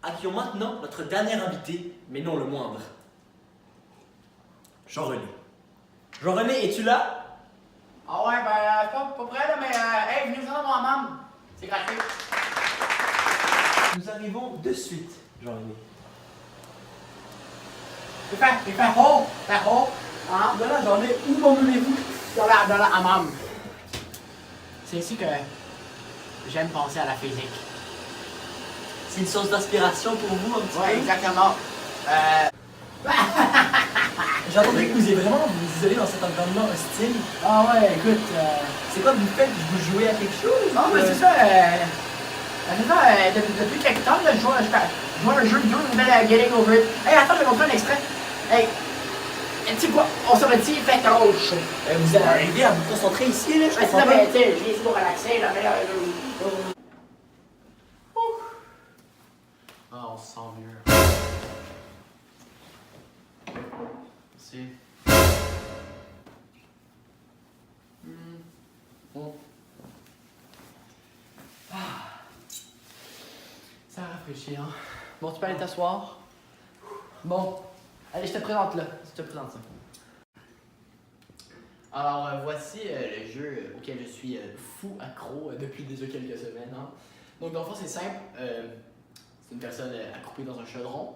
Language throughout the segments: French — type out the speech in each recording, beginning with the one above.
Accueillons maintenant notre dernier invité, mais non le moindre. Jean-René. Jean-René, es-tu là? Ah ouais, pas prêt là, mais hey, venez dans mon maman. C'est gratuit. Nous arrivons de suite, Jean-René. Il fait haut, hein? Voilà, Jean-René, où m'emmenez-vous? Dans la hammam. C'est ici que j'aime penser à la physique. C'est une source d'inspiration pour vous, un petit Ouais, peu? exactement. J'ai entendu que vous vraiment vous isolez dans cet environnement hostile. Ah ouais, écoute. C'est quoi que vous faites? Vous jouez à quelque chose? Non, mais c'est ça. Depuis quelques temps, là, je joue à un jeu vidéo qui s'appelle Getting Over It. Hey, attends, je vais montrer un extrait. Hey, tu sais quoi? On se retire, fait roche. Vous allez arriver à vous concentrer ici, là? Je Ouais, c'est comprends ça, pas. mais tu sais, je viens ici pour relaxer, là, mais là. Ah, on se sent mieux. Merci. Bon. Ah. Ça rafraîchit, hein. Bon, tu peux aller t'asseoir. Bon. Allez, je te présente là. Je te présente ça. Alors, voici le jeu auquel je suis fou accro depuis déjà quelques semaines. Hein. Donc, dans le fond, c'est simple. C'est une personne accroupie dans un chaudron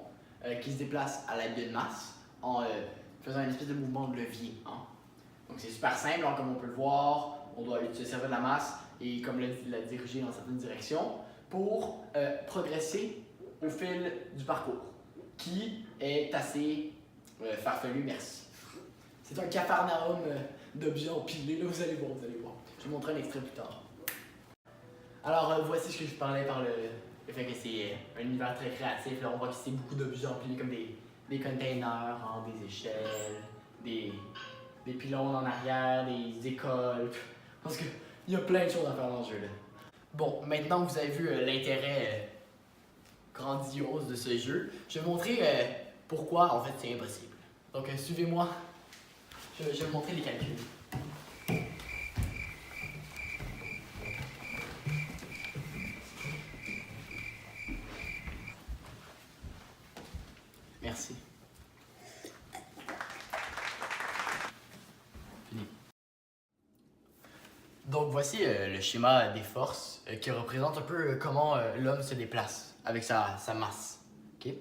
qui se déplace à l'aide d'une masse en faisant une espèce de mouvement de levier. Hein. Donc, c'est super simple, hein, comme on peut le voir. On doit se servir de la masse et comme la diriger dans certaines directions pour progresser au fil du parcours, qui est assez farfelu, merci. C'est un capharnaüm d'objets empilés, là, vous allez voir, vous allez voir. Je vais vous montrer un extrait plus tard. Alors, voici ce que je parlais par le fait que c'est un univers très créatif. Là, on voit que c'est beaucoup d'objets empilés comme des containers, hein, des échelles, des pylônes en arrière, des écoles. Parce qu'il y a plein de choses à faire dans ce jeu-là. Bon, maintenant que vous avez vu l'intérêt grandiose de ce jeu, je vais vous montrer pourquoi en fait c'est impossible. Donc suivez-moi, je vais vous montrer les calculs. Merci. Fini. Donc voici le schéma des forces qui représente un peu comment l'homme se déplace avec sa masse. Okay?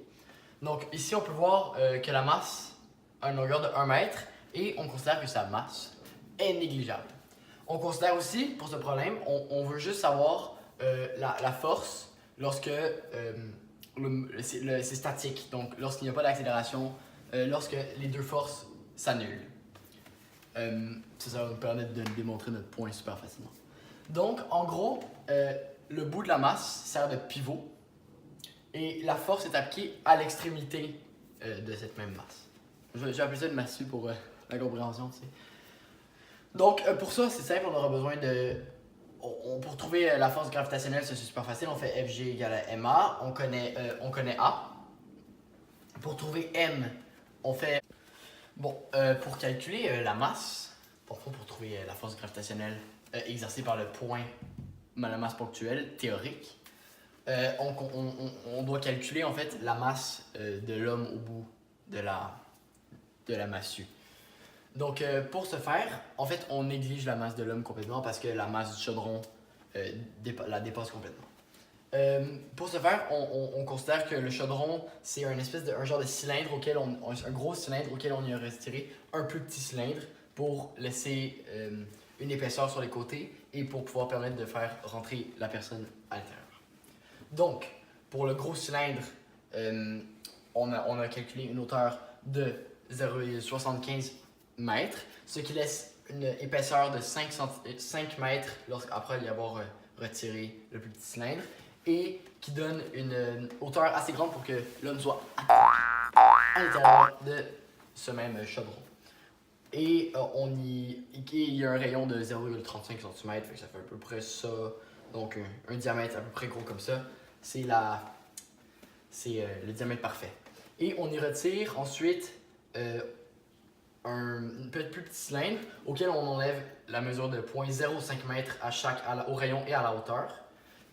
Donc ici on peut voir que la masse a une longueur de 1 mètre et on considère que sa masse est négligeable. On considère aussi, pour ce problème, on veut juste savoir la force lorsque c'est statique, donc lorsqu'il n'y a pas d'accélération, lorsque les deux forces s'annulent. Ça va nous permettre de démontrer notre point super facilement. Donc, en gros, le bout de la masse sert de pivot et la force est appliquée à l'extrémité de cette même masse. J'ai appelé ça une massue pour la compréhension, tu sais. Donc, pour ça, c'est simple, on aura besoin de... pour trouver la force gravitationnelle, c'est super facile, on fait Fg égale à ma, on connaît A. Pour trouver m, on fait... Bon, pour calculer la masse, pour trouver la force gravitationnelle exercée par le point, la masse ponctuelle théorique, on doit calculer en fait la masse de l'homme au bout de la massue. Donc pour ce faire, en fait on néglige la masse de l'homme complètement parce que la masse du chaudron la dépasse complètement. Pour ce faire, on considère que le chaudron, c'est un genre de cylindre un gros cylindre auquel on y a retiré un plus petit cylindre pour laisser une épaisseur sur les côtés et pour pouvoir permettre de faire rentrer la personne à l'intérieur. Donc, pour le gros cylindre, on a calculé une hauteur de 0,75 mètres, ce qui laisse une épaisseur de 5 mètres après y avoir retiré le plus petit cylindre, et qui donne une hauteur assez grande pour que l'homme soit à l'intérieur de ce même chaudron. Et il y a un rayon de 0,35 cm, ça fait à peu près ça, donc un diamètre à peu près gros comme ça, c'est le diamètre parfait. Et on y retire ensuite un plus petit cylindre auquel on enlève la mesure de 0,05 m au rayon et à la hauteur.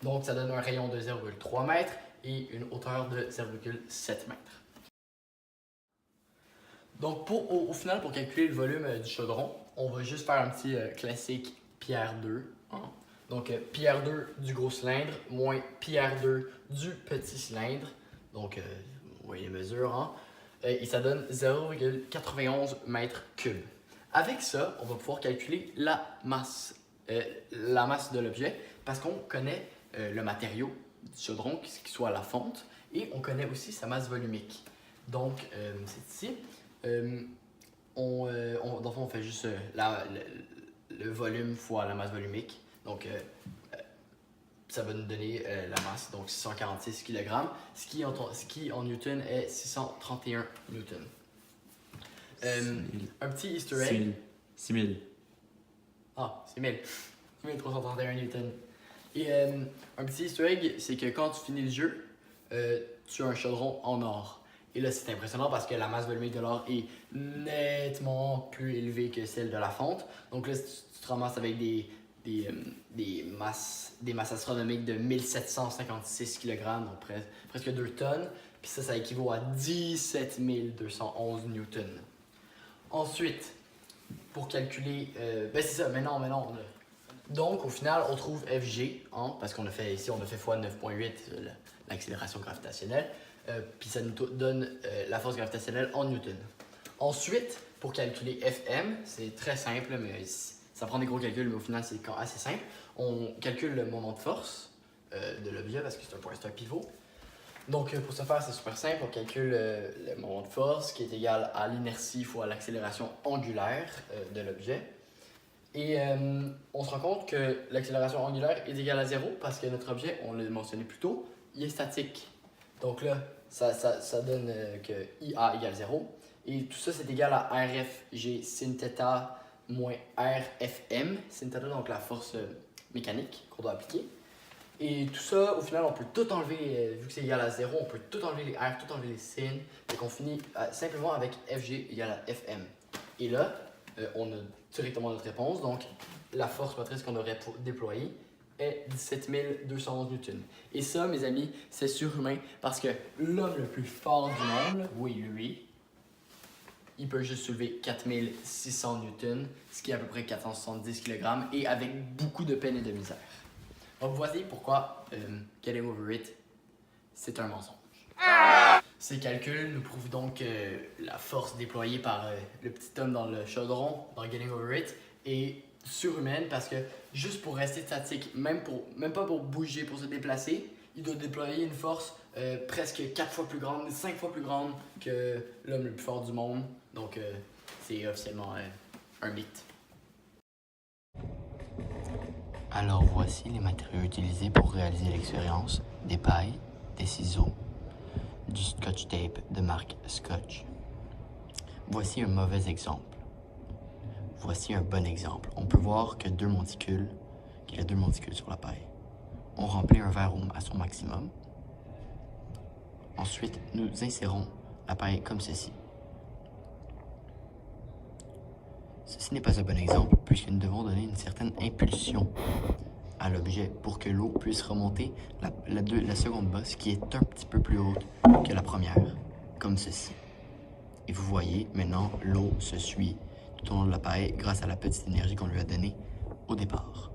Donc ça donne un rayon de 0,3 mètres et une hauteur de 0,7 mètres. Donc au final, pour calculer le volume du chaudron, on va juste faire un petit classique pierre 2. Hein? Donc pierre 2 du gros cylindre moins pierre 2 du petit cylindre. Donc vous voyez les mesures. Hein? Et ça donne 0,91 mètres cubes. Avec ça, on va pouvoir calculer la masse de l'objet parce qu'on connaît le matériau du chaudron, qui soit la fonte, et on connaît aussi sa masse volumique. Donc, c'est ici. Dans le fond, on fait juste le volume fois la masse volumique. Donc, ça va nous donner la masse, donc 646 kg, ce qui en newton est 631 newton. Un petit easter egg. 6000. Ah, 6000. 6331 newton. Et un petit easter egg, c'est que quand tu finis le jeu, tu as un chaudron en or. Et là, c'est impressionnant parce que la masse volumique de l'or est nettement plus élevée que celle de la fonte. Donc là, tu te ramasses avec des masses astronomiques de 1756 kg, donc presque 2 tonnes. Puis ça équivaut à 17 211 newtons. Ensuite, pour calculer... c'est ça, mais non. Donc, au final, on trouve FG, hein, parce qu'on a fait ici, on a fait fois 9,8 l'accélération gravitationnelle. Puis ça nous donne la force gravitationnelle en newton. Ensuite, pour calculer FM, c'est très simple, mais ça prend des gros calculs, mais au final, c'est assez simple. On calcule le moment de force de l'objet, parce que c'est un pivot. Donc, pour ce faire, c'est super simple. On calcule le moment de force, qui est égal à l'inertie fois l'accélération angulaire de l'objet. Et on se rend compte que l'accélération angulaire est égale à 0, parce que notre objet, on l'a mentionné plus tôt, il est statique. Donc là, ça donne que IA égale 0. Et tout ça, c'est égal à RFG sin θ moins RFM. Sin θ, donc la force mécanique qu'on doit appliquer. Et tout ça, au final, on peut tout enlever, vu que c'est égal à 0, on peut tout enlever les R, tout enlever les sin. Et qu'on finit simplement avec FG égale à FM. Et là, on a directement notre réponse. Donc, la force motrice qu'on aurait déployée est 17 211 newtons. Et ça, mes amis, c'est surhumain parce que l'homme le plus fort du monde, oui, lui, il peut juste soulever 4600 newtons, ce qui est à peu près 470 kg, et avec beaucoup de peine et de misère. Donc voici pourquoi Getting Over It, c'est un mensonge. Ces calculs nous prouvent donc que la force déployée par le petit homme dans le chaudron, dans Getting Over It, est surhumaine parce que juste pour rester statique, même pas pour bouger, pour se déplacer, il doit déployer une force presque 4 fois plus grande, 5 fois plus grande que l'homme le plus fort du monde. Donc c'est officiellement un mythe. Alors voici les matériaux utilisés pour réaliser l'expérience: des pailles, des ciseaux, du scotch tape de marque Scotch. Voici un mauvais exemple. Voici un bon exemple. On peut voir qu'il y a deux monticules sur la paille. On remplit un verre à son maximum. Ensuite, nous insérons la paille comme ceci. Ceci n'est pas un bon exemple puisque nous devons donner une certaine impulsion à l'objet pour que l'eau puisse remonter la seconde bosse qui est un petit peu plus haute que la première, comme ceci. Et vous voyez, maintenant, l'eau se suit tout au long de la paille grâce à la petite énergie qu'on lui a donnée au départ.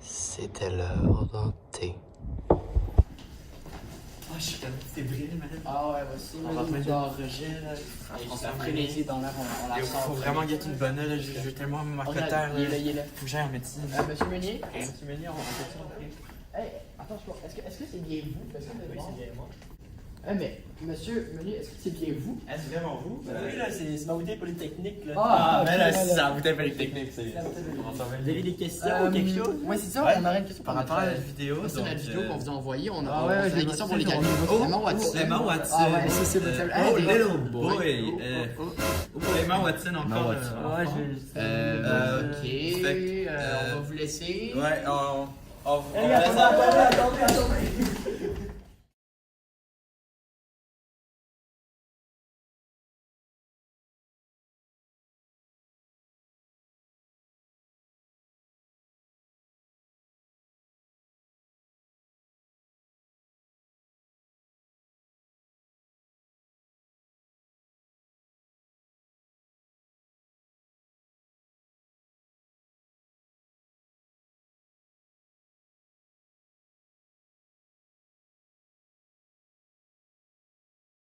C'était l'heure d'un thé. Ah, je suis comme, c'est brûlé, madame. Ah ouais, voici On va le mettre genre gel, là. après les yeux dans l'air, on la Il sort. faut vraiment guetter une bonne là. Je veux tellement ma cotère. Il est là. Faut que j'aille en médecine. Monsieur Meunier? Monsieur Meunier, on va peut-être après. Hey, attends, est-ce que c'est bien vous? Parce que Oui, c'est bien moi. mais, monsieur Meunier, est-ce que c'est bien vous? Est-ce vraiment vous? Oui, là, c'est ma bouteille polytechnique. Là. Ah, mais là, ok, c'est la bouteille polytechnique, c'est. Vous avez des questions ou quelque chose? Ouais, c'est ça, Ouais. on aurait une question Par rapport à la vidéo. C'est la vidéo qu'on vous a envoyée, on Ah a ouais, des questions pour les gars. Emma Watson. Emma Watson. Ah ouais, ça c'est votre Oh, des- little Oh, boy. Emma Watson encore. Ouais, je Ok, Fait que, on va vous laisser. Ouais, on Hey, attendez.